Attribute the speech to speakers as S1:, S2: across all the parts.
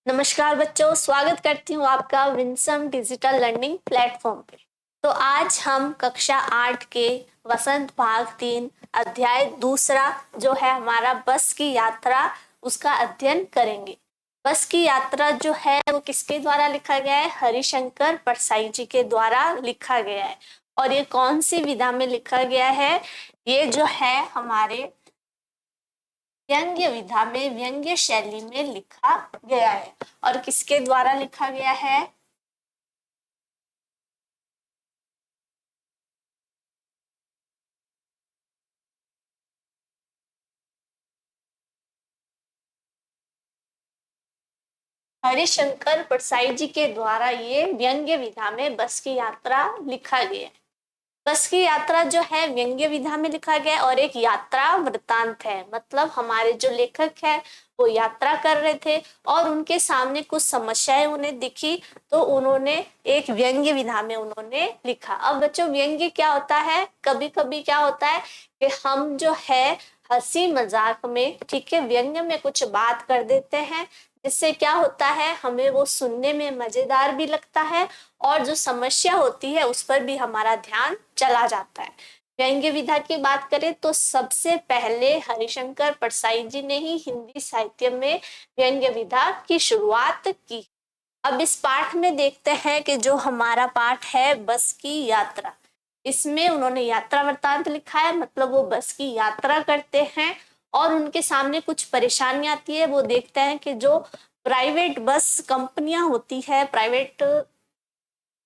S1: नमस्कार बच्चों, स्वागत करती हूँ आपका विंसम डिजिटल लर्निंग प्लेटफॉर्म पे। तो आज हम कक्षा 8 के वसंत भाग 3 अध्याय दूसरा जो है हमारा बस की यात्रा, उसका अध्ययन करेंगे। बस की यात्रा जो है वो किसके द्वारा लिखा गया है? हरिशंकर परसाई जी के द्वारा लिखा गया है। और ये कौन सी विधा में लिखा गया है? ये जो है हमारे व्यंग्य विधा में, व्यंग्य शैली में लिखा गया है। और किसके द्वारा लिखा गया है? हरिशंकर परसाई जी के द्वारा ये व्यंग्य विधा में बस की यात्रा लिखा गया है। बस की यात्रा जो है व्यंग्य विधा में लिखा गया है और एक यात्रा वृतांत है। मतलब हमारे जो लेखक है वो यात्रा कर रहे थे और उनके सामने कुछ समस्याएं उन्हें दिखी, तो उन्होंने एक व्यंग्य विधा में उन्होंने लिखा। अब बच्चों, व्यंग्य क्या होता है? कभी कभी क्या होता है कि हम जो है हंसी मजाक में, ठीक है, व्यंग्य में कुछ बात कर देते हैं, जिससे क्या होता है हमें वो सुनने में मजेदार भी लगता है और जो समस्या होती है उस पर भी हमारा ध्यान चला जाता है। व्यंग्य विधा की बात करें तो सबसे पहले हरिशंकर परसाई जी ने ही हिंदी साहित्य में व्यंग्य विधा की शुरुआत की। अब इस पाठ में देखते हैं कि जो हमारा पाठ है बस की यात्रा, इसमें उन्होंने यात्रा वृतांत लिखा है। मतलब वो बस की यात्रा करते हैं और उनके सामने कुछ परेशानी आती है। वो देखते हैं कि जो प्राइवेट बस कंपनियां होती है, प्राइवेट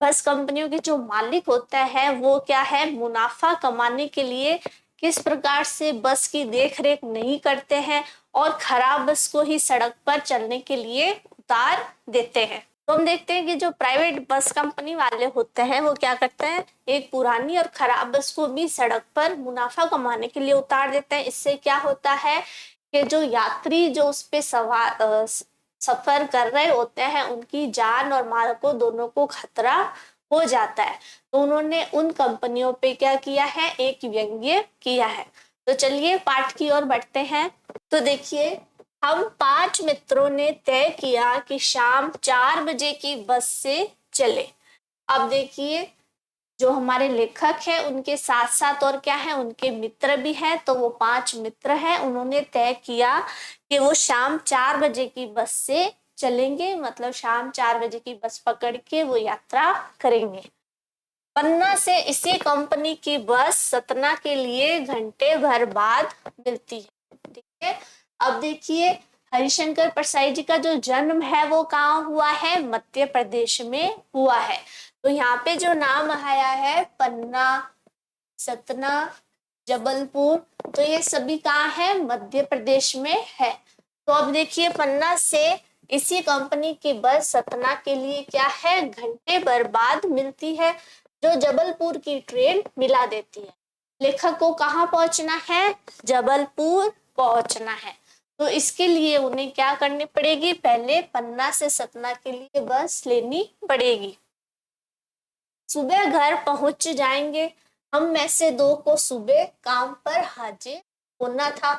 S1: बस कंपनियों के जो मालिक होता है वो क्या है, मुनाफा कमाने के लिए किस प्रकार से बस की देख रेख नहीं करते हैं और खराब बस को ही सड़क पर चलने के लिए उतार देते हैं। तो हम देखते हैं कि जो प्राइवेट बस कंपनी वाले होते हैं वो क्या करते हैं, एक पुरानी और खराब बस को भी सड़क पर मुनाफा कमाने के लिए उतार देते हैं। इससे क्या होता है कि जो यात्री जो उस पे सफर कर रहे होते हैं उनकी जान और माल को दोनों को खतरा हो जाता है। तो उन्होंने उन कंपनियों पे क्या किया है, एक व्यंग्य किया है। तो चलिए पाठ की ओर बढ़ते हैं। तो देखिए, हम 5 मित्रों ने तय किया कि शाम 4 बजे की बस से चले। अब देखिए, जो हमारे लेखक है उनके साथ साथ और क्या है, उनके मित्र भी हैं। तो वो 5 मित्र हैं, उन्होंने तय किया कि वो शाम 4 बजे की बस से चलेंगे। मतलब शाम 4 बजे की बस पकड़ के वो यात्रा करेंगे। पन्ना से इसी कंपनी की बस सतना के लिए घंटे भर बाद मिलती है। ठीक है। अब देखिए, हरिशंकर परसाई जी का जो जन्म है वो कहाँ हुआ है? मध्य प्रदेश में हुआ है। तो यहाँ पे जो नाम आया है पन्ना, सतना, जबलपुर, तो ये सभी कहाँ है? मध्य प्रदेश में है। तो अब देखिए, पन्ना से इसी कंपनी की बस सतना के लिए क्या है, घंटे भर बाद मिलती है, जो जबलपुर की ट्रेन मिला देती है। लेखक को कहाँ पहुंचना है? जबलपुर पहुंचना है। तो इसके लिए उन्हें क्या करनी पड़ेगी? पहले पन्ना से सतना के लिए बस लेनी पड़ेगी। सुबह घर पहुंच जाएंगे। हम में से 2 को सुबह काम पर हाजिर होना था।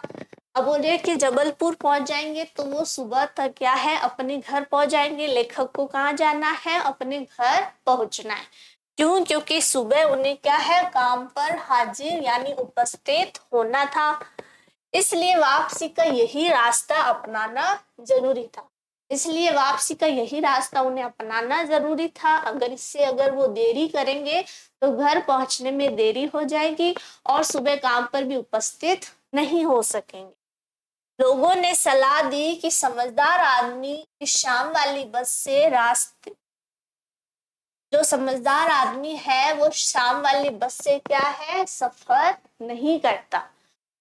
S1: अब बोले कि जबलपुर पहुंच जाएंगे तो वो सुबह तक क्या है, अपने घर पहुंच जाएंगे। लेखक को कहाँ जाना है? अपने घर पहुंचना है। क्यों? क्योंकि सुबह उन्हें क्या है, काम पर हाजिर यानी उपस्थित होना था। इसलिए वापसी का यही रास्ता अपनाना जरूरी था। इसलिए वापसी का यही रास्ता उन्हें अपनाना जरूरी था। अगर वो देरी करेंगे तो घर पहुंचने में देरी हो जाएगी और सुबह काम पर भी उपस्थित नहीं हो सकेंगे। लोगों ने सलाह दी कि समझदार आदमी इस शाम वाली बस से रास्ते जो समझदार आदमी है वो शाम वाली बस से क्या है, सफर नहीं करता।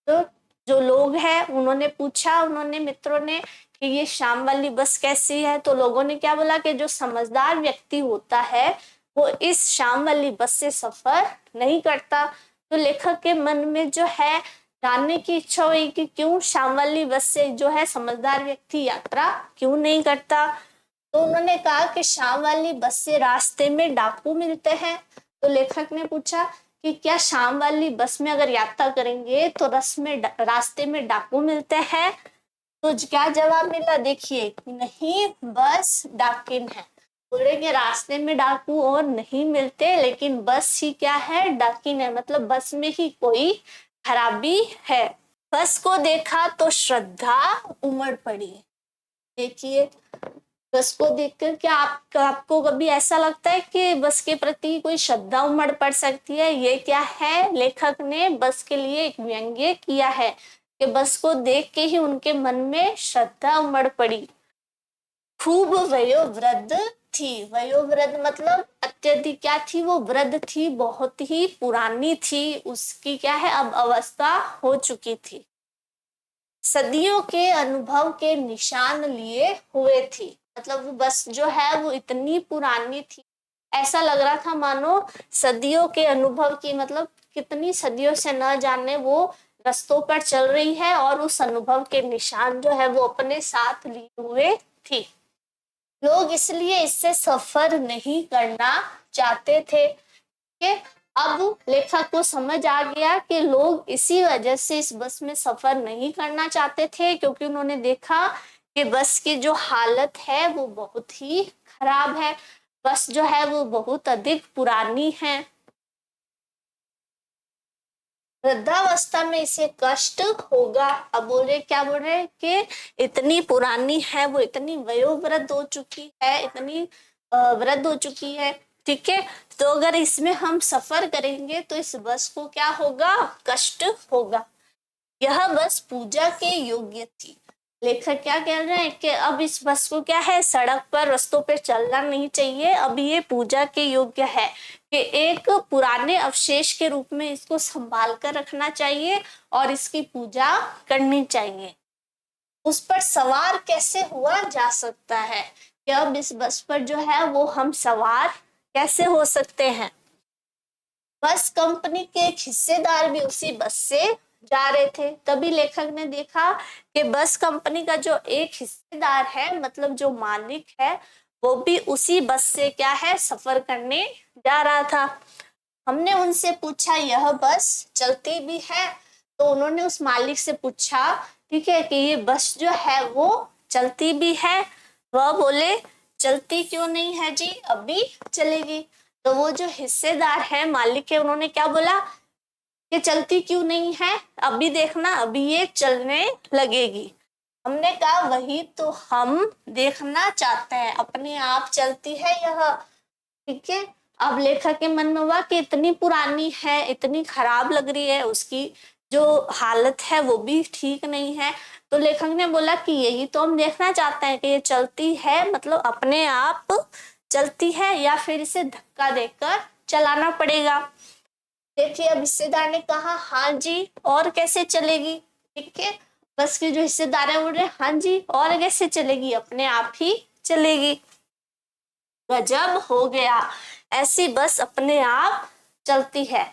S1: तो जो लोग हैं उन्होंने पूछा, उन्होंने मित्रों ने, कि ये शाम वाली बस कैसी है? तो लोगों ने क्या बोला कि जो समझदार व्यक्ति होता है वो इस शाम वाली बस से सफर नहीं करता। तो लेखक के मन में जो है जानने की इच्छा हुई कि क्यों शाम वाली बस से जो है समझदार व्यक्ति यात्रा क्यों नहीं करता। तो उन्होंने कहा कि शाम वाली बस से रास्ते में डाकू मिलते हैं। तो लेखक ने पूछा कि क्या शाम वाली बस में अगर यात्रा करेंगे तो रास्ते में डाकू मिलते हैं? तो क्या जवाब मिला, देखिए नहीं बस डाकिन है। बोलेंगे रास्ते में डाकू और नहीं मिलते, लेकिन बस ही क्या है, डाकिन है, मतलब बस में ही कोई खराबी है। बस को देखा तो श्रद्धा उमड़ पड़ी। देखिए बस को देखकर क्या आपको कभी ऐसा लगता है कि बस के प्रति कोई श्रद्धा उमड़ पड़ सकती है? ये क्या है, लेखक ने बस के लिए एक व्यंग्य किया है कि बस को देख के ही उनके मन में श्रद्धा उमड़ पड़ी। खूब वयोवृद्ध थी। वयोवृद्ध मतलब अत्यधिक क्या थी, वो वृद्ध थी, बहुत ही पुरानी थी, उसकी क्या है अब अवस्था हो चुकी थी। सदियों के अनुभव के निशान लिए हुए थी, मतलब वो बस जो है वो इतनी पुरानी थी, ऐसा लग रहा था मानो सदियों के अनुभव की, मतलब कितनी सदियों से न जाने वो रस्तों पर चल रही है और उस अनुभव के निशान जो है वो अपने साथ लिए हुए थी। लोग इसलिए इससे सफर नहीं करना चाहते थे कि अब लेखक को समझ आ गया कि लोग इसी वजह से इस बस में सफर नहीं करना चाहते थे, क्योंकि उन्होंने देखा कि बस की जो हालत है वो बहुत ही खराब है, बस जो है वो बहुत अधिक पुरानी है। वृद्धावस्था में इसे कष्ट होगा। अब बोले क्या बोल रहे हैं कि इतनी पुरानी है वो, इतनी वयोवृद्ध हो चुकी है, इतनी वृद्ध हो चुकी है, ठीक है, तो अगर इसमें हम सफर करेंगे तो इस बस को क्या होगा, कष्ट होगा। यह बस पूजा के योग्य थी। लेखक क्या कह रहे हैं कि अब इस बस को क्या है, सड़क पर रस्तों पे चलना नहीं चाहिए, अब ये पूजा के योग्य है कि एक पुराने अवशेष के रूप में इसको संभाल कर रखना चाहिए और इसकी पूजा करनी चाहिए। उस पर सवार कैसे हुआ जा सकता है, कि अब इस बस पर जो है वो हम सवार कैसे हो सकते हैं। बस कंपनी के एक हिस्सेदार भी उसी बस से जा रहे थे। तभी लेखक ने देखा कि बस कंपनी का जो एक हिस्सेदार है, मतलब जो मालिक है, वो भी उसी बस से क्या है, सफर करने जा रहा था। हमने उनसे पूछा यह बस चलती भी है, तो उन्होंने उस मालिक से पूछा, ठीक है, कि ये बस जो है वो चलती भी है। वह बोले चलती क्यों नहीं है जी, अभी चलेगी। तो वो जो हिस्सेदार है, मालिक है, उन्होंने क्या बोला कि चलती क्यों नहीं है, अभी देखना, अभी ये चलने लगेगी। हमने कहा वही तो हम देखना चाहते हैं, अपने आप चलती है यह, ठीक है। अब लेखक के मन में हुआ कि इतनी पुरानी है, इतनी खराब लग रही है, उसकी जो हालत है वो भी ठीक नहीं है। तो लेखक ने बोला कि यही तो हम देखना चाहते हैं कि ये चलती है, मतलब अपने आप चलती है या फिर इसे धक्का देकर चलाना पड़ेगा। देखिए अब हिस्सेदार ने कहा हाँ जी, और कैसे चलेगी, ठीक है। बस के जो हिस्सेदार है बोल रहे हाँ जी, और कैसे चलेगी, अपने आप ही चलेगी। गजब हो गया, ऐसी बस अपने आप चलती है।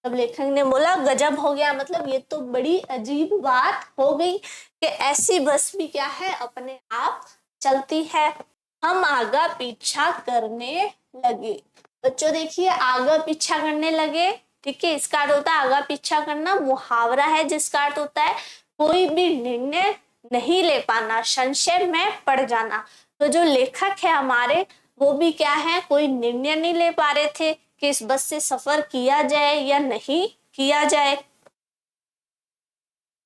S1: तब लेखक ने बोला गजब हो गया, मतलब ये तो बड़ी अजीब बात हो गई कि ऐसी बस भी क्या है, अपने आप चलती है। हम आगा पीछा करने लगे। बच्चों देखिए आगा पीछा करने लगे, ठीक है, इसका अर्थ होता है आगा पीछा करना, मुहावरा है जिसका अर्थ होता है कोई भी निर्णय नहीं ले पाना, संशय में पड़ जाना। तो जो लेखक है हमारे, वो भी क्या है, कोई निर्णय नहीं ले पा रहे थे कि इस बस से सफर किया जाए या नहीं किया जाए।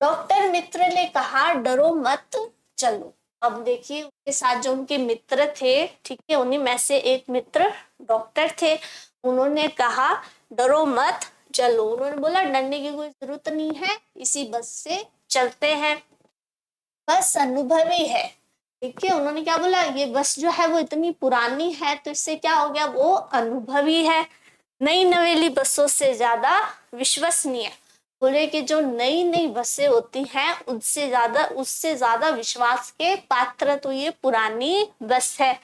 S1: डॉक्टर मित्र ने कहा डरो मत चलो। अब देखिए उनके साथ जो उनके मित्र थे, ठीक है, उन्हीं में से एक मित्र डॉक्टर थे, उन्होंने कहा डरो मत चलो। उन्होंने बोला डरने की कोई जरूरत नहीं है, इसी बस से चलते हैं, बस अनुभवी है, ठीक है। उन्होंने क्या बोला, ये बस जो है वो इतनी पुरानी है, तो इससे क्या हो गया, वो अनुभवी है, नई नवेली बसों से ज्यादा विश्वसनीय। बोले कि जो नई नई बसें होती हैं उससे ज्यादा विश्वास के पात्र तो ये पुरानी बस है।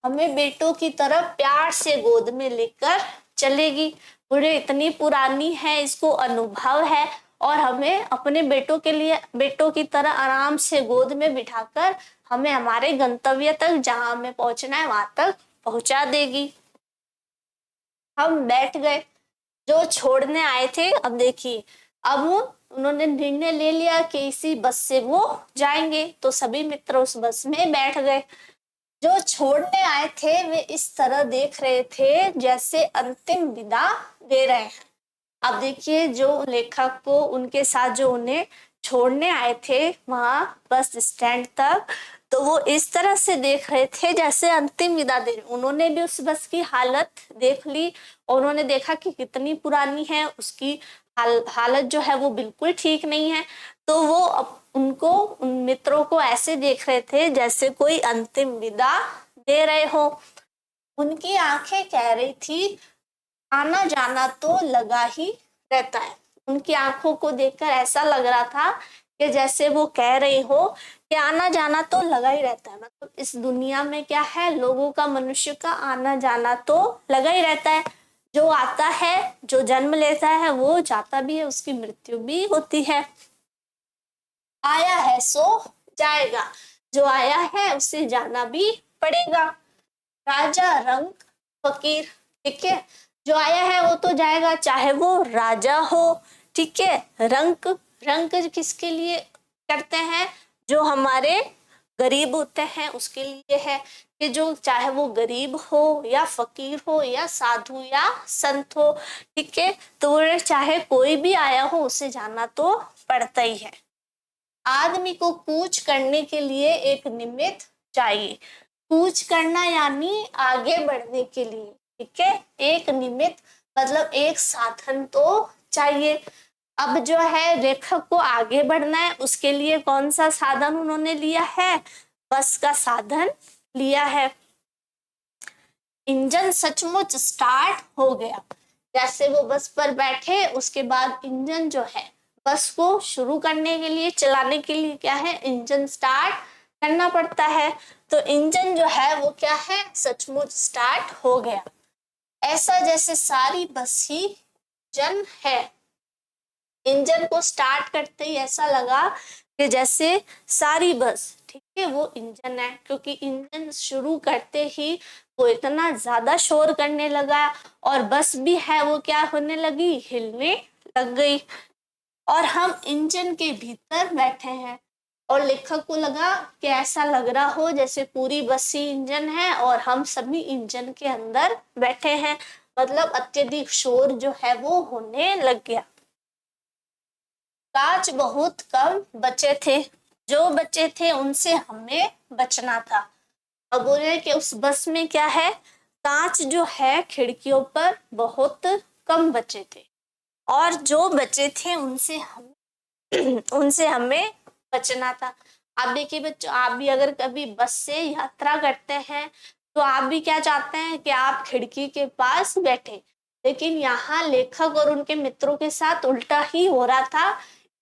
S1: हमें बेटों की तरह प्यार से गोद में लेकर चलेगी। बोले इतनी पुरानी है, इसको अनुभव है, और हमें अपने बेटों की तरह आराम से गोद में बिठाकर हमें हमारे गंतव्य तक, जहां हमें पहुंचना है वहां तक पहुंचा देगी। हम बैठ गए, जो छोड़ने आए थे, अब देखिए अब उन्होंने निर्णय ले लिया कि इसी बस से वो जाएंगे। तो सभी मित्र उस बस में बैठ गए। जो छोड़ने आए थे वे इस तरह देख रहे थे जैसे अंतिम विदा दे रहे हैं। अब देखिए, जो लेखक को उनके साथ जो उन्हें छोड़ने आए थे वहां बस स्टैंड तक, तो वो इस तरह से देख रहे थे जैसे अंतिम विदा दे रहे। उन्होंने भी उस बस की हालत देख ली और उन्होंने देखा कि कितनी पुरानी है, उसकी हालत जो है वो बिल्कुल ठीक नहीं है। तो वो उनको, उन मित्रों को ऐसे देख रहे थे जैसे कोई अंतिम विदा दे रहे हो। उनकी आंखें कह रही थी आना जाना तो लगा ही रहता है। उनकी आंखों को देखकर ऐसा लग रहा था कि जैसे वो कह रही हो कि आना जाना तो लगा ही रहता है। मतलब इस दुनिया में क्या है, लोगों का, मनुष्य का आना जाना तो लगा ही रहता है। जो आता है, जो जन्म लेता है, वो जाता भी है, उसकी मृत्यु भी होती है। आया है सो जाएगा, जो आया है उसे जाना भी पड़ेगा। राजा, रंक, फकीर, ठीक है, जो आया है वो तो जाएगा, चाहे वो राजा हो, ठीक है। रंक, रंक किसके लिए करते हैं, जो हमारे गरीब होते हैं उसके लिए है, कि जो चाहे वो गरीब हो या फकीर हो या साधु या संत हो, ठीक है, तो चाहे कोई भी आया हो उसे जाना तो पड़ता ही है। आदमी को कूच करने के लिए एक निमित्त चाहिए। कूच करना यानी आगे बढ़ने के लिए, ठीक है, एक निमित्त मतलब एक साधन तो चाहिए। अब जो है लेखक को आगे बढ़ना है, उसके लिए कौन सा साधन उन्होंने लिया है, बस का साधन लिया है। इंजन सचमुच स्टार्ट हो गया। जैसे वो बस पर बैठे उसके बाद इंजन जो है बस को शुरू करने के लिए, चलाने के लिए क्या है, इंजन स्टार्ट करना पड़ता है। तो इंजन जो है वो क्या है, सचमुच स्टार्ट हो गया। ऐसा जैसे सारी बस ही इंजन है। इंजन को स्टार्ट करते ही ऐसा लगा कि जैसे सारी बस, ठीक है, वो इंजन है, क्योंकि इंजन शुरू करते ही वो इतना ज्यादा शोर करने लगा और बस भी है वो क्या होने लगी, हिलने लग गई। और हम इंजन के भीतर बैठे हैं और लेखक को लगा कि ऐसा लग रहा हो जैसे पूरी बस ही इंजन है और हम सभी इंजन के अंदर बैठे हैं। मतलब अत्यधिक शोर जो है वो होने लग गया। कांच बहुत कम बचे थे, जो बचे थे उनसे हमें बचना था। अब बोल रहे कि उस बस में क्या है, कांच जो है खिड़कियों पर बहुत कम बचे थे और जो बचे थे उनसे हमें बचना था। आप देखिए बच्चों, आप भी अगर कभी बस से यात्रा करते हैं तो आप भी क्या चाहते हैं कि आप खिड़की के पास बैठे, लेकिन यहाँ लेखक और उनके मित्रों के साथ उल्टा ही हो रहा था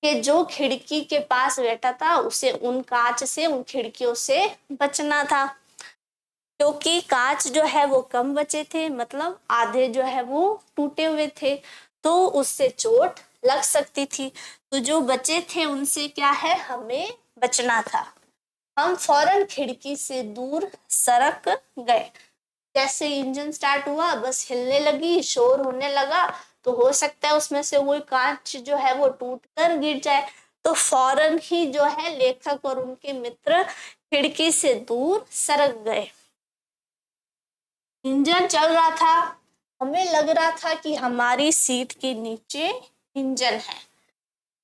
S1: कि जो खिड़की के पास बैठा था उसे उन कांच से, उन खिड़कियों से बचना था, क्योंकि कांच जो है वो कम बचे थे, मतलब आधे जो है वो टूटे हुए थे, तो उससे चोट लग सकती थी। तो जो बचे थे उनसे क्या है, हमें बचना था। हम फौरन खिड़की से दूर सरक गए। जैसे इंजन स्टार्ट हुआ, बस हिलने लगी, शोर होने लगा, तो हो सकता है उसमें से वो कांच जो है वो टूट कर गिर जाए। तो फौरन ही जो है लेखक और उनके मित्र खिड़की से दूर सरक गए। इंजन चल रहा था, हमें लग रहा था कि हमारी सीट के नीचे इंजन है।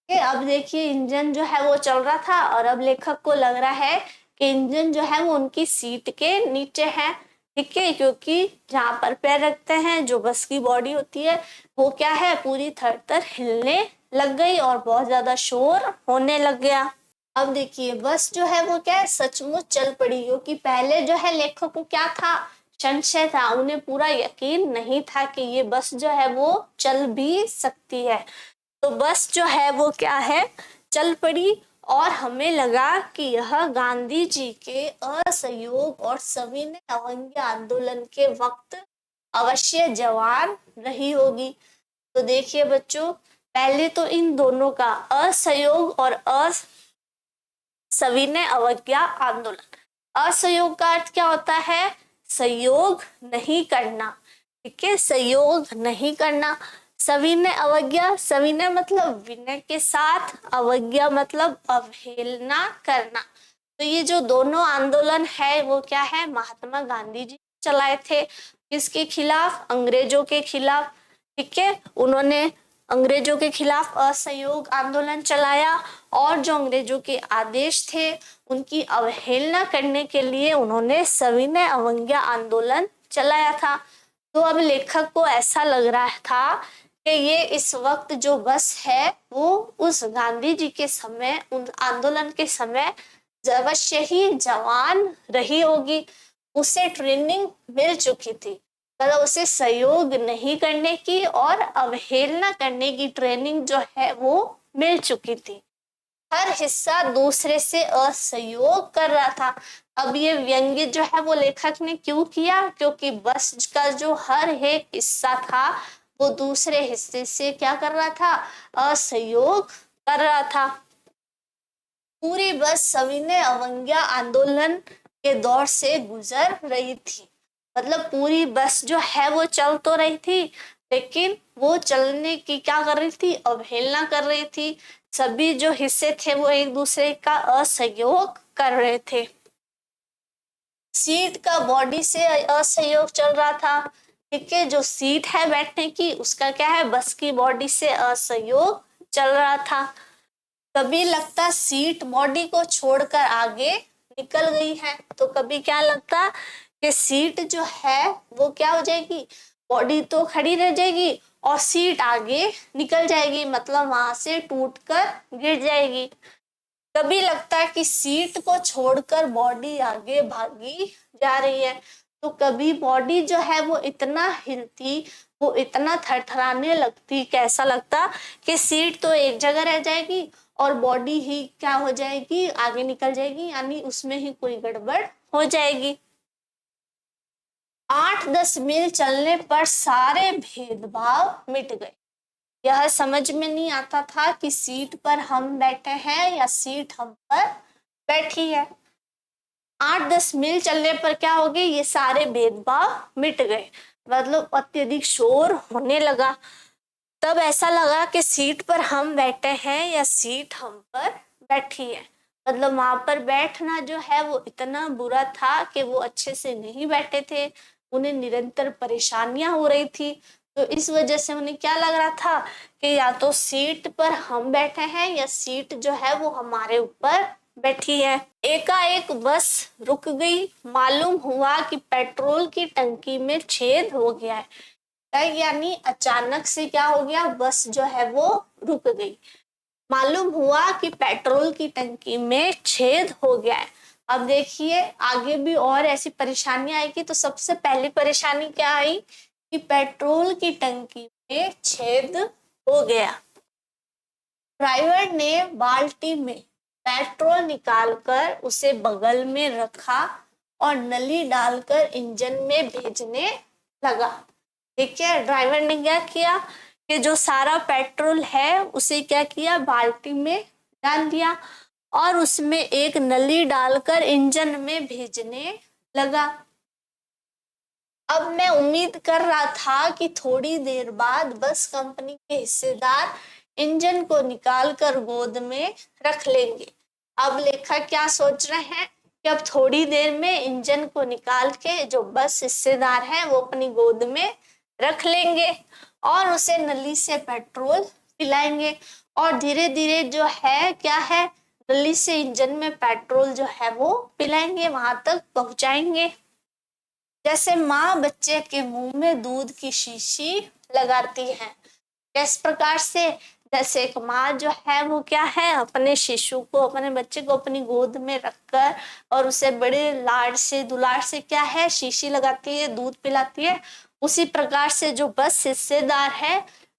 S1: अब देखिए इंजन जो है वो चल रहा था और अब लेखक को लग रहा है कि इंजन जो है वो उनकी सीट के नीचे है, ठीक है, क्योंकि जहां पर पैर रखते हैं, जो बस की बॉडी होती है, वो क्या है, पूरी थर-थर हिलने लग गई और बहुत ज्यादा शोर होने लग गया। अब देखिए बस जो है वो क्या है, सचमुच चल पड़ी, क्योंकि पहले जो है लेखक को क्या था, संशय था, उन्हें पूरा यकीन नहीं था कि ये बस जो है वो चल भी सकती है। तो बस जो है वो क्या है, चल पड़ी और हमें लगा कि यह गांधी जी के असहयोग और सविनय अवज्ञा आंदोलन के वक्त अवश्य जवान रही होगी। तो देखिए बच्चों, पहले तो इन दोनों का असहयोग और सविनय अवज्ञा आंदोलन। असहयोग का अर्थ क्या होता है, सहयोग नहीं करना, ठीक है, सहयोग नहीं करना। सविनय अवज्ञा, सविनय मतलब विनय के साथ, अवज्ञा मतलब अवहेलना करना। तो ये जो दोनों आंदोलन है वो क्या है, महात्मा गांधी जी चलाए थे। किसके खिलाफ, अंग्रेजों के खिलाफ। ठीक है, उन्होंने अंग्रेजों के खिलाफ असहयोग आंदोलन चलाया और जो अंग्रेजों के आदेश थे उनकी अवहेलना करने के लिए उन्होंने सविनय अवज्ञा आंदोलन चलाया था। तो अब लेखक को ऐसा लग रहा था कि ये इस वक्त जो बस है वो उस गांधी जी के समय, उन आंदोलन के समय अवश्य ही जवान रही होगी, उसे ट्रेनिंग मिल चुकी थी, मतलब उसे सहयोग नहीं करने की और अवहेलना करने की ट्रेनिंग जो है वो मिल चुकी थी। हर हिस्सा दूसरे से असहयोग कर रहा था। अब ये व्यंग्य जो है वो लेखक ने क्यों किया, क्योंकि बस का जो हर एक हिस्सा था वो दूसरे हिस्से से क्या कर रहा था, असहयोग कर रहा था। पूरी बस सविनय अवज्ञा आंदोलन के दौर से गुजर रही थी, मतलब पूरी बस जो है वो चल तो रही थी लेकिन वो चलने की क्या कर रही थी, अवहेलना कर रही थी। सभी जो हिस्से थे वो एक दूसरे का असहयोग कर रहे थे। सीट का बॉडी से असहयोग चल रहा था। ठीक है, जो सीट है बैठने की उसका क्या है, बस की बॉडी से असहयोग चल रहा था। कभी लगता सीट बॉडी को छोड़कर आगे निकल गई है, तो कभी क्या लगता कि सीट जो है वो क्या हो जाएगी, बॉडी तो खड़ी रह जाएगी और सीट आगे निकल जाएगी, मतलब वहां से टूटकर गिर जाएगी। कभी लगता है कि सीट को छोड़कर बॉडी आगे भागी जा रही है, तो कभी बॉडी जो है वो इतना हिलती, वो इतना थरथराने लगती, कैसा लगता कि सीट तो एक जगह रह जाएगी और बॉडी ही क्या हो जाएगी, आगे निकल जाएगी, यानी उसमें ही कोई गड़बड़ हो जाएगी। 8-10 मील चलने पर सारे भेदभाव मिट गए। यह समझ में नहीं आता था कि सीट पर हम बैठे हैं या सीट हम पर बैठी है। 8-10 मील चलने पर क्या हो गई, ये सारे भेदभाव मिट गए, मतलब अत्यधिक शोर होने लगा। तब ऐसा लगा कि सीट पर हम बैठे हैं या सीट हम पर बैठी है, मतलब वहां पर बैठना जो है वो इतना बुरा था कि वो अच्छे से नहीं बैठे थे, उन्हें निरंतर परेशानियां हो रही थी। तो इस वजह से उन्हें क्या लग रहा था कि या तो सीट पर हम बैठे हैं या सीट जो है वो हमारे ऊपर बैठी है। एकाएक बस रुक गई, मालूम हुआ कि पेट्रोल की टंकी में छेद हो गया है, यानी अचानक से क्या हो गया, बस जो है वो रुक गई। मालूम हुआ कि पेट्रोल की टंकी में छेद हो गया है। अब देखिए आगे भी और ऐसी परेशानी आएगी, तो सबसे पहली परेशानी क्या आई कि पेट्रोल की टंकी में छेद हो गया। ड्राइवर ने बाल्टी में पेट्रोल निकालकर उसे बगल में रखा और नली डालकर इंजन में भेजने लगा। ठीक है, ड्राइवर ने क्या किया कि जो सारा पेट्रोल है उसे क्या किया, बाल्टी में डाल दिया और उसमें एक नली डालकर इंजन में भेजने लगा। अब मैं उम्मीद कर रहा था कि थोड़ी देर बाद बस कंपनी के हिस्सेदार इंजन को निकालकर गोद में रख लेंगे। अब लेखक क्या सोच रहे हैं कि अब थोड़ी देर में इंजन को निकाल के जो बस हिस्सेदार है वो अपनी गोद में रख लेंगे और उसे नली से पेट्रोल पिलाएंगे और धीरे धीरे जो है क्या है, नली से इंजन में पेट्रोल जो है वो पिलाएंगे, वहां तक पहुंचाएंगे। जैसे माँ बच्चे के मुंह में दूध की शीशी लगाती है, इस प्रकार से जैसे एक माँ जो है वो क्या है, अपने शिशु को, अपने बच्चे को अपनी गोद में रखकर और उसे बड़े लाड से दुलार से क्या है, शीशी लगाती है, दूध पिलाती है। उसी प्रकार से जो बस हिस्सेदार है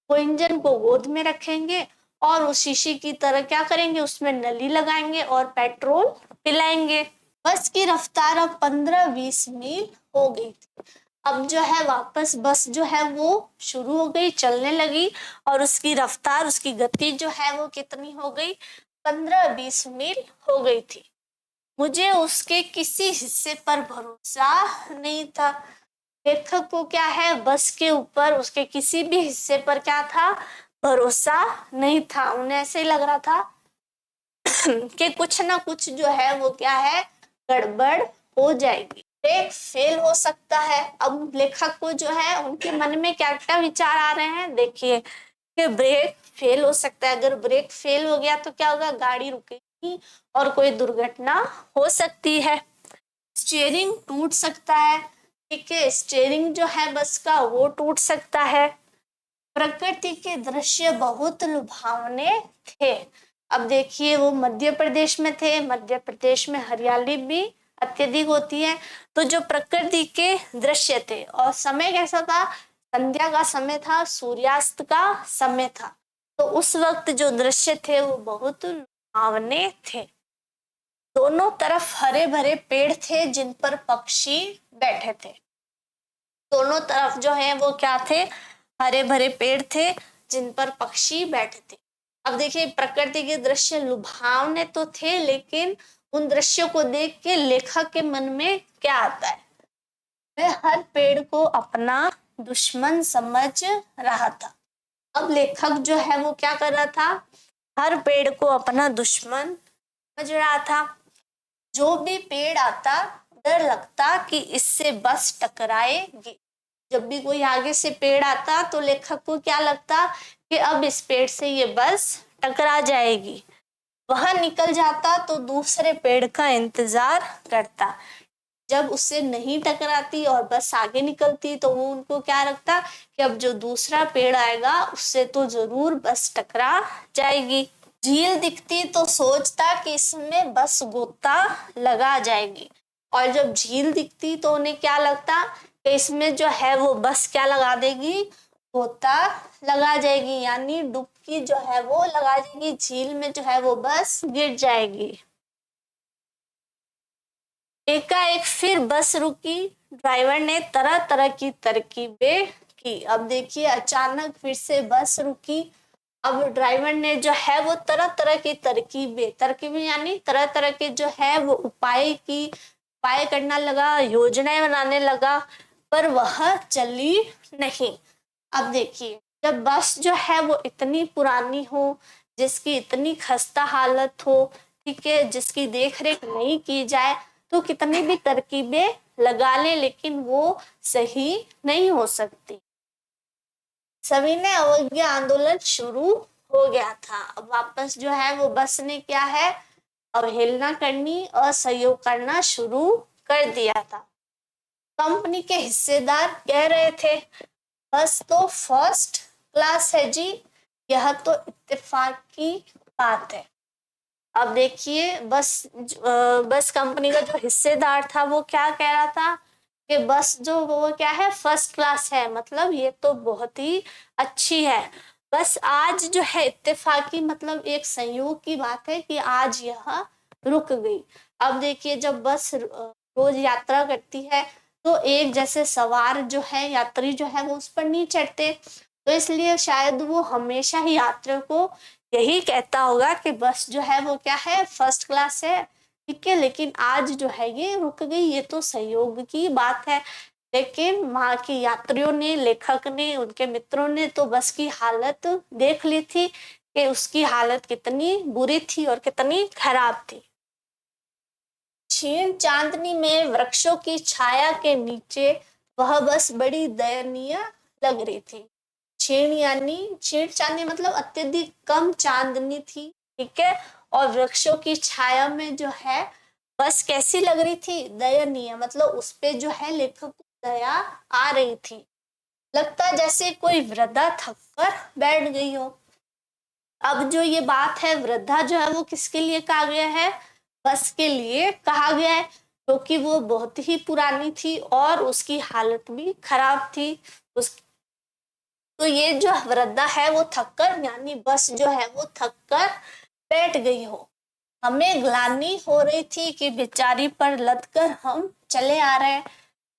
S1: वो इंजन को गोद में रखेंगे और उस शीशी की तरह क्या करेंगे, उसमें नली लगाएंगे और पेट्रोल पिलाएंगे। बस की रफ्तार अब 15-20 मील हो गई थी। अब जो है वापस बस जो है वो शुरू हो गई, चलने लगी और उसकी रफ्तार, उसकी गति जो है वो कितनी हो गई, 15-20 मील हो गई थी। मुझे उसके किसी हिस्से पर भरोसा नहीं था। लेखक को क्या है, बस के ऊपर उसके किसी भी हिस्से पर क्या था, भरोसा नहीं था। उन्हें ऐसे ही लग रहा था कि कुछ ना कुछ जो है वो क्या है, गड़बड़ हो जाएगी, ब्रेक फेल हो सकता है। अब लेखक को जो है उनके मन में क्या क्या विचार आ रहे हैं, देखिए कि ब्रेक फेल हो सकता है। अगर ब्रेक फेल हो गया तो क्या होगा, गाड़ी रुकेगी और कोई दुर्घटना हो सकती है। स्टीयरिंग टूट सकता है, ठीक है, स्टीयरिंग जो है बस का वो टूट सकता है। प्रकृति के दृश्य बहुत लुभावने थे। अब देखिए वो मध्य प्रदेश में थे, मध्य प्रदेश में हरियाली भी अत्यधिक होती है। तो जो प्रकृति के दृश्य थे, और समय कैसा था, संध्या का समय था, सूर्यास्त का समय था। तो उस वक्त जो दृश्य थे वो बहुत लुभावने थे। दोनों तरफ हरे भरे पेड़ थे जिन पर पक्षी बैठे थे। दोनों तरफ जो है वो क्या थे, हरे भरे पेड़ थे जिन पर पक्षी बैठे थे। अब देखिए प्रकृति के दृश्य लुभावने तो थे, लेकिन उन दृश्यों को देख के लेखक के मन में क्या आता है, वह हर पेड़ को अपना दुश्मन समझ रहा था। अब लेखक जो है वो क्या कर रहा था, हर पेड़ को अपना दुश्मन समझ रहा था। जो भी पेड़ आता डर लगता कि इससे बस टकराएगी। जब भी कोई आगे से पेड़ आता तो लेखक को क्या लगता कि अब इस पेड़ से ये बस टकरा जाएगी। वह निकल जाता तो दूसरे पेड़ का इंतजार करता। जब उससे नहीं टकराती और बस आगे निकलती तो वो उनको क्या लगता कि अब जो दूसरा पेड़ आएगा उससे तो जरूर बस टकरा जाएगी। झील दिखती तो सोचता कि इसमें बस गोता लगा जाएगी, और जब झील दिखती तो उन्हें क्या लगता कि इसमें जो है वो बस क्या लगा देगी, गोता लगा जाएगी, यानी डुबकी जो है वो लगा जाएगी, झील में जो है वो बस गिर जाएगी। एकाएक फिर बस रुकी, ड्राइवर ने तरह तरह की तरकीबें की। अब देखिए अचानक फिर से बस रुकी। अब ड्राइवर ने जो है वो तरह तरह की तरकीबें यानी तरह तरह के जो है वो उपाय करना लगा, योजनाएं बनाने लगा, पर वह चली नहीं। अब देखिए जब बस जो है वो इतनी पुरानी हो, जिसकी इतनी खस्ता हालत हो, ठीक है, जिसकी देखरेख नहीं की जाए, तो कितनी भी तरकीबें लगा ले लेकिन वो सही नहीं हो सकती। सभी ने अवज्ञा आंदोलन शुरू हो गया था। अब वापस जो है वो बस ने क्या है, अवहेलना करनी, असहयोग करना शुरू कर दिया था। कंपनी के हिस्सेदार कह रहे थे बस तो फर्स्ट क्लास है जी, यह तो इत्तेफाक की बात है। अब देखिए बस कंपनी का जो हिस्सेदार था वो क्या कह रहा था कि बस जो वो क्या है, फर्स्ट क्लास है, मतलब ये तो बहुत ही अच्छी है। बस आज जो है इत्तेफाकी मतलब एक संयोग की बात है कि आज यह रुक गई। अब देखिए जब बस रोज यात्रा करती है तो एक जैसे सवार जो है, यात्री जो है वो उस पर नहीं चढ़ते, तो इसलिए शायद वो हमेशा ही यात्रियों को यही कहता होगा कि बस जो है वो क्या है, फर्स्ट क्लास है, ठीक है, लेकिन आज जो है ये रुक गई, ये तो संयोग की बात है। लेकिन वहां के यात्रियों ने, लेखक ने, उनके मित्रों ने तो बस की हालत देख ली थी कि उसकी हालत कितनी बुरी थी और कितनी खराब थी। क्षीण चांदनी में वृक्षों की छाया के नीचे वह बस बड़ी दयनीय लग रही थी। क्षीण चांदनी मतलब अत्यधिक कम चांदनी थी, ठीक है, और वृक्षों की छाया में जो है बस कैसी लग रही थी, दयनीय, मतलब उस पे जो है लेखक को दया आ रही थी। लगता जैसे कोई वृद्धा थक कर बैठ गई हो। अब जो ये बात है, वृद्धा जो है वो किसके लिए कहा गया है, बस के लिए कहा गया है, क्योंकि वो बहुत ही पुरानी थी और उसकी हालत भी खराब थी। उस तो ये जो वृद्धा है वो थककर, यानी बस जो है वो थककर बैठ गई हो। हमें ग्लानि हो रही थी कि बेचारी पर लदकर हम चले आ रहे हैं।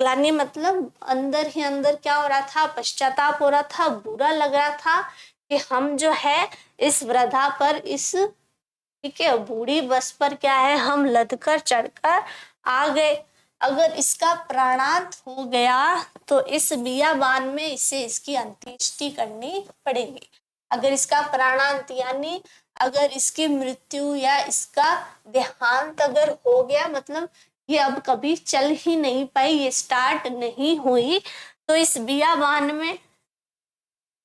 S1: ग्लानि मतलब अंदर ही अंदर क्या हो रहा था, पश्चाताप हो रहा था, बुरा लग रहा था कि हम जो है इस वृद्धा पर, इस ठीक है बूढ़ी बस पर क्या है, हम लदकर चढ़कर आ गए। अगर इसका प्राणांत हो गया तो इस बियाबान में इसे इसकी अंत्येष्टि करनी पड़ेगी। अगर इसका प्राणांत यानी अगर इसकी मृत्यु या इसका देहांत अगर हो गया, मतलब ये अब कभी चल ही नहीं पाई, ये स्टार्ट नहीं हुई, तो इस बियाबान में,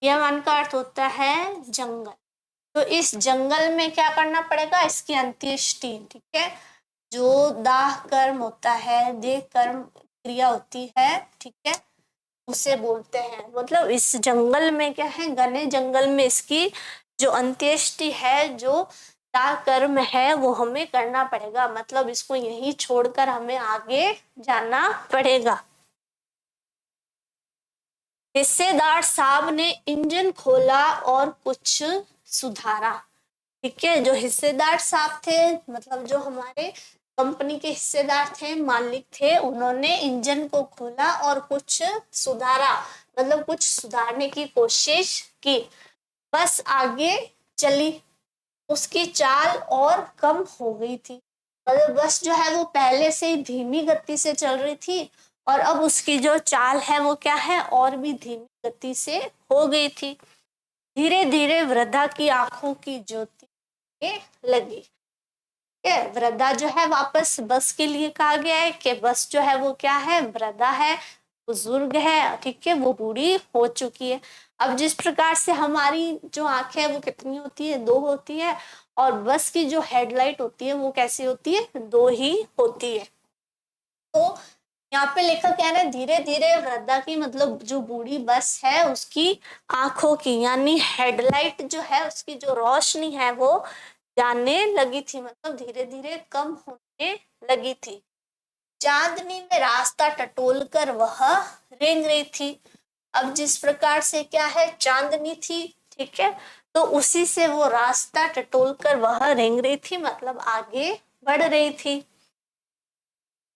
S1: बियाबान का अर्थ होता है जंगल, तो इस जंगल में क्या करना पड़ेगा, इसकी अंत्येष्टि, ठीक है, जो दाह कर्म होता है, देह कर्म क्रिया होती है, ठीक है, उसे बोलते हैं। मतलब इस जंगल में क्या है, घने जंगल में इसकी जो अंत्येष्टि है, जो दाह कर्म है, वो हमें करना पड़ेगा, मतलब इसको यहीं छोड़कर हमें आगे जाना पड़ेगा। हिस्सेदार साहब ने इंजन खोला और कुछ सुधारा, ठीक है, जो हिस्सेदार साहब थे, मतलब जो हमारे कंपनी के हिस्सेदार थे, मालिक थे, उन्होंने इंजन को खोला और कुछ सुधारा, मतलब कुछ सुधारने की कोशिश की। बस आगे चली, उसकी चाल और कम हो गई थी, मतलब बस जो है वो पहले से ही धीमी गति से चल रही थी, और अब उसकी जो चाल है वो क्या है, और भी धीमी गति से हो गई थी। धीरे धीरे वृद्धा की आंखों की ज्योति लगी। वृद्धा जो है, वापस बस के लिए कहा गया है कि बस जो है वो क्या है, वृद्धा है, बुजुर्ग है, ठीक है, वो बूढ़ी हो चुकी है। अब जिस प्रकार से हमारी जो आंखें है वो कितनी होती है, दो होती है, और बस की जो हेडलाइट होती है वो कैसी होती है, दो ही होती है। तो यहाँ पे लेखक कह रहे हैं धीरे धीरे वृद्धा की, मतलब जो बूढ़ी बस है उसकी आंखों की, यानी हेडलाइट जो है उसकी जो रोशनी है वो जाने लगी थी, मतलब धीरे धीरे कम होने लगी थी। चांदनी में रास्ता टटोलकर वह रेंग रही थी। अब जिस प्रकार से क्या है, चांदनी थी, ठीक है, तो उसी से वो रास्ता टटोलकर वह रेंग रही थी, मतलब आगे बढ़ रही थी।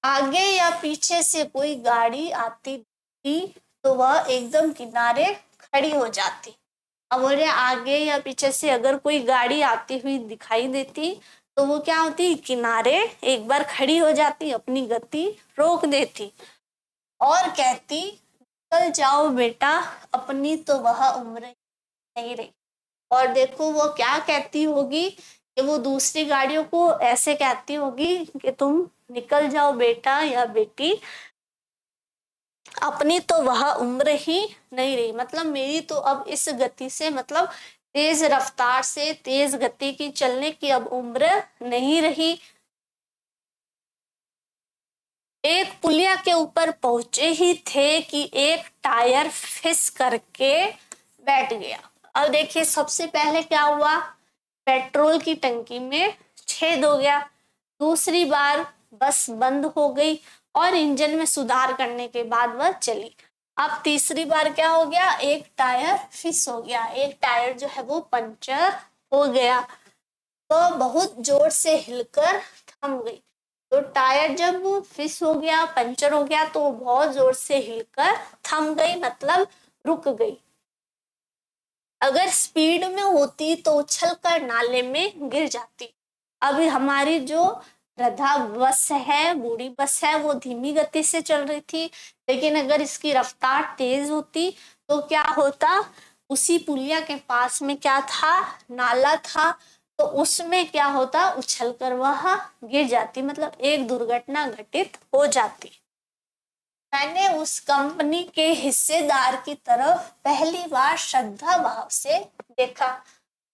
S1: आगे या पीछे से कोई गाड़ी आती थी तो वह एकदम किनारे खड़ी हो जाती। अब बोले आगे या पीछे से अगर कोई गाड़ी आती हुई दिखाई देती तो वो क्या होती, किनारे एक बार खड़ी हो जाती, अपनी गति रोक देती और कहती, चल जाओ बेटा, अपनी तो वह उम्र नहीं रही। और देखो वो क्या कहती होगी, कि वो दूसरी गाड़ियों को ऐसे कहती होगी कि तुम निकल जाओ बेटा या बेटी, अपनी तो वह उम्र ही नहीं रही, मतलब मेरी तो अब इस गति से, मतलब तेज रफ्तार से, तेज गति की चलने की अब उम्र नहीं रही। एक पुलिया के ऊपर पहुंचे ही थे कि एक टायर फिस करके बैठ गया। अब देखिए सबसे पहले क्या हुआ, पेट्रोल की टंकी में छेद हो गया, दूसरी बार बस बंद हो गई और इंजन में सुधार करने के बाद वह चली। अब तीसरी बार क्या हो गया, एक टायर फिस हो गया, एक टायर जो है वो पंचर हो गया, तो बहुत जोर से हिलकर थम गई। तो टायर जब फिस हो गया, पंचर हो गया, तो बहुत जोर से हिलकर थम गई, मतलब रुक गई। अगर स्पीड में होती तो उछल कर नाले में गिर जाती। अभी हमारी जो रधा बस है, बूढ़ी बस है, वो धीमी गति से चल रही थी, लेकिन अगर इसकी रफ्तार तेज होती तो क्या होता, उसी पुलिया के पास में क्या था, नाला था, तो उसमें क्या होता, उछलकर वह गिर जाती, मतलब एक दुर्घटना घटित हो जाती। मैंने उस कंपनी के हिस्सेदार की तरफ पहली बार श्रद्धा भाव से देखा,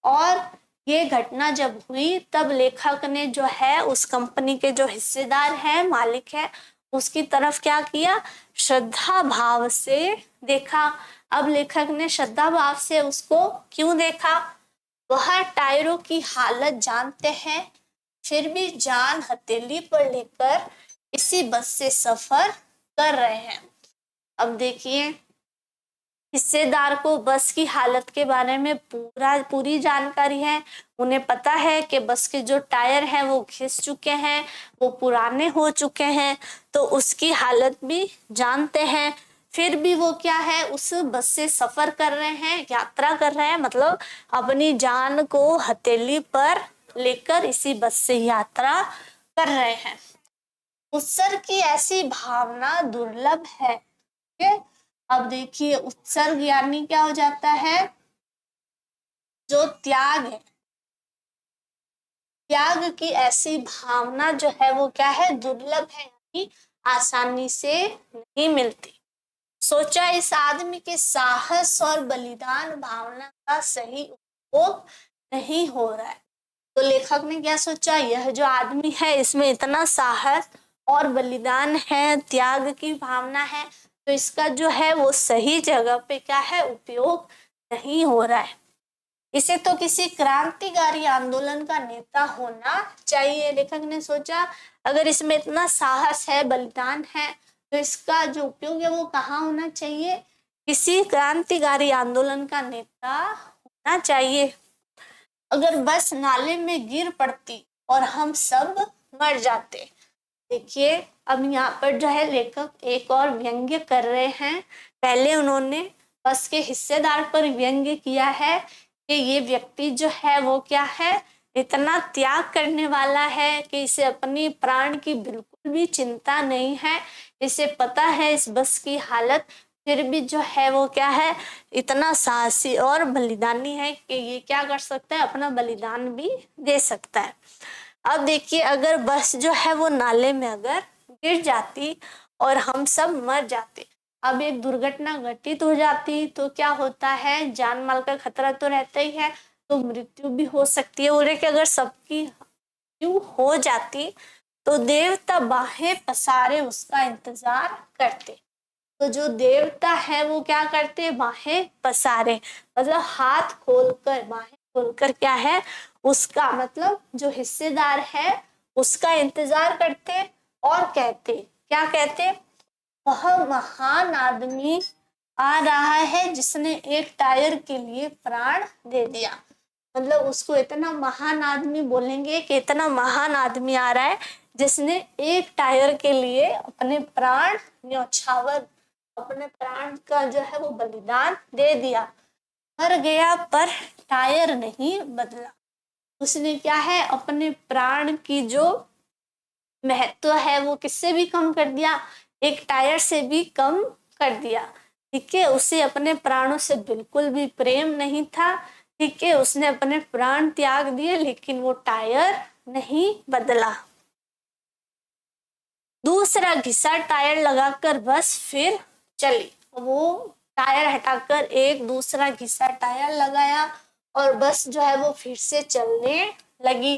S1: और ये घटना जब हुई तब लेखक ने जो है उस कंपनी के जो हिस्सेदार है, मालिक है, उसकी तरफ क्या किया, श्रद्धा भाव से देखा। अब लेखक ने श्रद्धा भाव से उसको क्यों देखा, वह टायरों की हालत जानते हैं, फिर भी जान हथेली पर लेकर इसी बस से सफर कर रहे हैं। अब देखिए हिस्सेदार को बस की हालत के बारे में पूरी जानकारी है, उन्हें पता है कि बस के जो टायर हैं वो घिस चुके हैं, वो पुराने हो चुके हैं, तो उसकी हालत भी जानते हैं, फिर भी वो क्या है, उस बस से सफर कर रहे हैं, यात्रा कर रहे हैं, मतलब अपनी जान को हथेली पर लेकर इसी बस से यात्रा कर रहे हैं। उत्सर्ग की ऐसी भावना दुर्लभ है। ठीक है, अब देखिए उत्सर्ग यानी क्या हो जाता है, जो त्याग है, त्याग की ऐसी भावना जो है वो क्या है, दुर्लभ है, यानी आसानी से नहीं मिलती। सोचा इस आदमी के साहस और बलिदान भावना का सही उपयोग नहीं हो रहा है। तो लेखक ने क्या सोचा, यह जो आदमी है इसमें इतना साहस और बलिदान है, त्याग की भावना है, तो इसका जो है वो सही जगह पे क्या है, उपयोग नहीं हो रहा है। इसे तो किसी क्रांतिकारी आंदोलन का नेता होना चाहिए। लेखक ने सोचा अगर इसमें इतना साहस है, बलिदान है, तो इसका जो उपयोग है वो कहाँ होना चाहिए, किसी क्रांतिकारी आंदोलन का नेता होना चाहिए। अगर बस नाले में गिर पड़ती और हम सब मर जाते। देखिए अब यहाँ पर जो है लेखक एक और व्यंग्य कर रहे हैं। पहले उन्होंने बस के हिस्सेदार पर व्यंग्य किया है कि ये व्यक्ति जो है वो क्या है, इतना त्याग करने वाला है कि इसे अपनी प्राण की बिल्कुल भी चिंता नहीं है, इसे पता है इस बस की हालत, फिर भी जो है वो क्या है, इतना साहसी और बलिदानी है कि ये क्या कर सकता है, अपना बलिदान भी दे सकता है। अब देखिए अगर बस जो है वो नाले में अगर गिर जाती और हम सब मर जाते, अब एक दुर्घटना घटित हो जाती तो क्या होता है, जान माल का खतरा तो रहता ही है, तो मृत्यु भी हो सकती है। बोले कि अगर सबकी मृत्यु हो जाती तो देवता बाहें पसारे उसका इंतजार करते। तो जो देवता है वो क्या करते, बाहें पसारे, मतलब हाथ खोलकर, बाहें खोलकर क्या है, उसका मतलब जो हिस्सेदार है उसका इंतजार करते और कहते, क्या कहते, वह महान आदमी आ रहा है जिसने एक टायर के लिए प्राण दे दिया। मतलब उसको इतना महान आदमी बोलेंगे कि इतना महान आदमी आ रहा है जिसने एक टायर के लिए अपने प्राण न्यौछावर, अपने प्राण का जो है वो बलिदान दे दिया। मर गया पर टायर नहीं बदला। उसने क्या है, अपने प्राण की जो महत्व है वो किससे भी कम कर दिया, एक टायर से भी कम कर दिया। ठीक है, उसे अपने प्राणों से बिल्कुल भी प्रेम नहीं था। ठीक है, उसने अपने प्राण त्याग दिए लेकिन वो टायर नहीं बदला। दूसरा घिसा टायर लगाकर बस फिर चली। वो टायर हटाकर एक दूसरा घिसा टायर लगाया और बस जो है वो फिर से चलने लगी।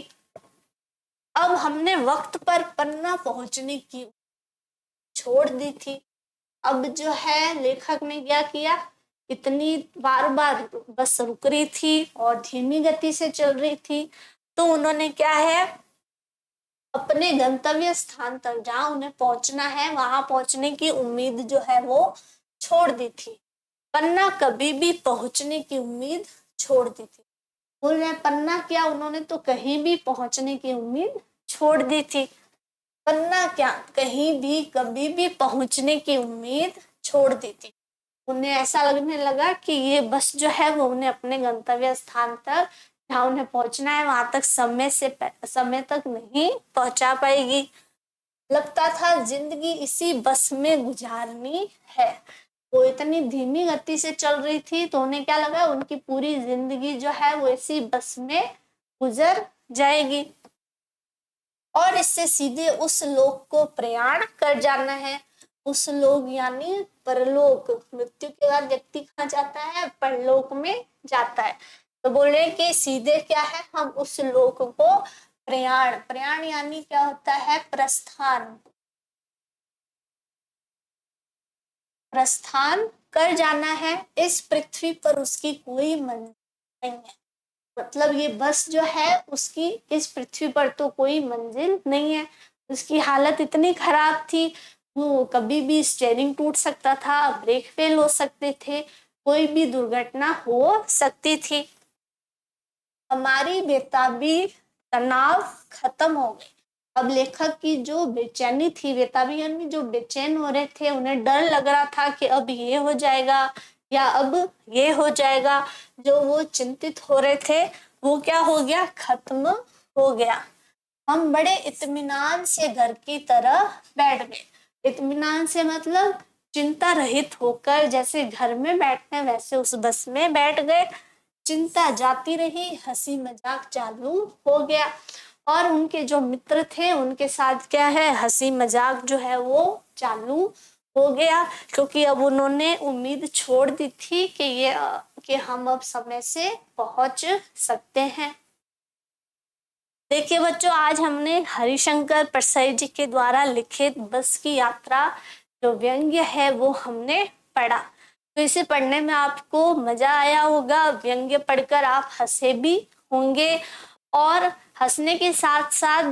S1: अब हमने वक्त पर पन्ना पहुंचने की छोड़ दी थी। अब जो है लेखक ने क्या किया, इतनी बार बार बस रुक रही थी और धीमी गति से चल रही थी, तो उन्होंने क्या है, अपने गंतव्य स्थान तक जहां उन्हें पहुंचना है वहां पहुंचने की उम्मीद जो है वो छोड़ दी थी। पन्ना कभी भी पहुंचने की उम्मीद छोड़ दी थी। बोल रहे पन्ना क्या, उन्होंने तो कहीं भी पहुंचने की उम्मीद छोड़ दी थी। पन्ना क्या, कहीं भी कभी भी पहुंचने की उम्मीद छोड़ दी थी। उन्हें ऐसा लगने लगा कि ये बस जो है वो उन्हें अपने गंतव्य स्थान तक जहाँ उन्हें पहुंचना है वहां तक समय तक नहीं पहुंचा पाएगी। लगता था जिंदगी इसी बस में गुजारनी है। वो इतनी धीमी गति से चल रही थी तो उन्हें क्या लगा, उनकी पूरी जिंदगी जो है वो इसी बस में गुजर जाएगी और इससे सीधे उस लोक को प्रयाण कर जाना है। उस लोक यानी परलोक, मृत्यु के बाद व्यक्ति कहाँ जाता है, परलोक में जाता है। तो बोल रहे कि सीधे क्या है, हम उस लोक को प्रयाण, प्रयाण यानी क्या होता है, प्रस्थान, प्रस्थान कर जाना है। इस पृथ्वी पर उसकी कोई मंजिल नहीं है। मतलब ये बस जो है उसकी इस पृथ्वी पर तो कोई मंजिल नहीं है। उसकी हालत इतनी खराब थी, वो कभी भी स्टीयरिंग टूट सकता था, ब्रेक फेल हो सकते थे, कोई भी दुर्घटना हो सकती थी। हमारी बेताबी, तनाव खत्म हो गई। अब लेखक की जो बेचैनी थी, बेताबी यानी जो बेचैन हो रहे थे, उन्हें डर लग रहा था कि अब ये हो जाएगा या अब ये हो जाएगा, जो वो चिंतित हो रहे थे वो क्या हो गया, खत्म हो गया। हम बड़े इत्मीनान से घर की तरह बैठ गए। इत्मीनान से मतलब चिंता रहित होकर, जैसे घर में बैठते हैं वैसे उस बस में बैठ गए। चिंता जाती रही, हंसी मजाक चालू हो गया। और उनके जो मित्र थे उनके साथ क्या है, हंसी मजाक जो है वो चालू हो गया, क्योंकि अब उन्होंने उम्मीद छोड़ दी थी कि कि हम अब समय से पहुंच सकते हैं। देखिए बच्चों, आज हमने हरिशंकर परसाई जी के द्वारा लिखित बस की यात्रा जो व्यंग्य है वो हमने पढ़ा। तो इसे पढ़ने में आपको मजा आया होगा, व्यंग्य पढ़कर आप हंसे भी होंगे। और हंसने के साथ साथ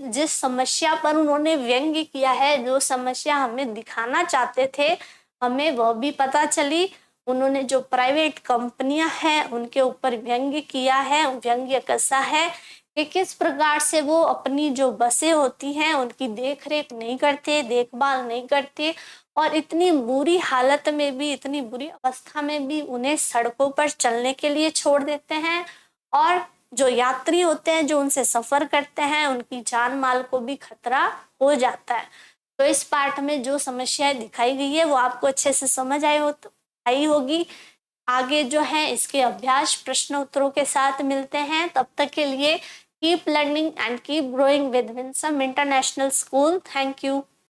S1: जिस समस्या पर उन्होंने व्यंग्य किया है, जो समस्या हमें दिखाना चाहते थे, हमें वह भी पता चली। उन्होंने जो प्राइवेट कंपनियां हैं उनके ऊपर व्यंग्य किया है, व्यंग्य कसा है कि किस प्रकार से वो अपनी जो बसें होती हैं उनकी देख रेख नहीं करते, देखभाल नहीं करते, और इतनी बुरी हालत में भी, इतनी बुरी अवस्था में भी उन्हें सड़कों पर चलने के लिए छोड़ देते हैं। और जो यात्री होते हैं जो उनसे सफर करते हैं उनकी जान माल को भी खतरा हो जाता है। तो इस पाठ में जो समस्याएं दिखाई गई है वो आपको अच्छे से समझ आई होगी। आगे जो है इसके अभ्यास प्रश्न उत्तरों के साथ मिलते हैं। तब तक के लिए keep learning and keep growing with Winsome international school. Thank you.